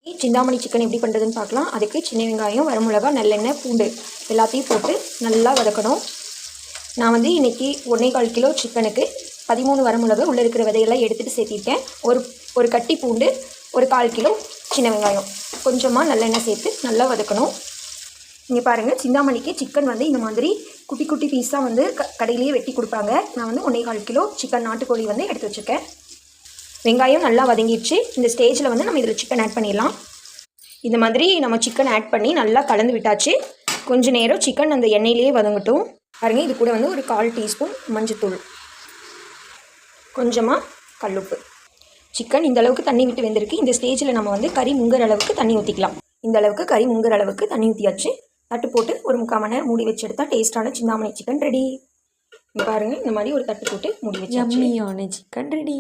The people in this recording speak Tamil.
சிந்தாமணி சிக்கன் எப்படி பண்ணுறதுன்னு பார்க்கலாம். அதுக்கு சின்ன வெங்காயம், வரமிளகா, நல்லெண்ணெய், பூண்டு எல்லாத்தையும் போட்டு நல்லா வதக்கணும். நான் வந்து இன்றைக்கி 1.25 கிலோ சிக்கனுக்கு 13 வரமிளகா உள்ளே இருக்கிற விதையெல்லாம் எடுத்துகிட்டு சேர்த்திருக்கேன். ஒரு கட்டி பூண்டு, ஒரு 1/4 கிலோ சின்ன வெங்காயம், கொஞ்சமாக நல்லெண்ணெய் சேர்த்து நல்லா வதக்கணும். இங்கே பாருங்கள், சிந்தாமணிக்கு சிக்கன் வந்து இந்த மாதிரி குட்டி குட்டி பீஸாக வந்து கடையிலேயே வெட்டி கொடுப்பாங்க. நான் வந்து 1.25 கிலோ சிக்கன் நாட்டுக்கோழி வந்து எடுத்து வச்சுருக்கேன். வெங்காயம் நல்லா வதங்கிடுச்சு. இந்த ஸ்டேஜில் வந்து நம்ம இதில் சிக்கன் ஆட் பண்ணிடலாம். இந்த மாதிரி நம்ம சிக்கன் ஆட் பண்ணி நல்லா கலந்து விட்டாச்சு. கொஞ்சம் நேரம் சிக்கன் அந்த எண்ணெயிலேயே வதங்கட்டும். பாருங்கள், இது கூட வந்து ஒரு 1/4 டீஸ்பூன் மஞ்சத்தூள், கொஞ்சமாக கல்லுப்பு. சிக்கன் இந்த அளவுக்கு தண்ணி விட்டு வெந்திருக்கு. இந்த ஸ்டேஜில் நம்ம வந்து கறி முங்குற அளவுக்கு தண்ணி ஊற்றிக்கலாம். இந்த அளவுக்கு கறி முங்குற அளவுக்கு தண்ணி ஊற்றியாச்சு. தட்டு போட்டு ஒரு 3/4 மணி நேரம் மூடி வச்சு எடுத்தால் டேஸ்ட்டான சிந்தாமணி சிக்கன் ரெடி. பாருங்கள், இந்த மாதிரி ஒரு தட்டு போட்டு மூடி வச்சு சிக்கன் ரெடி.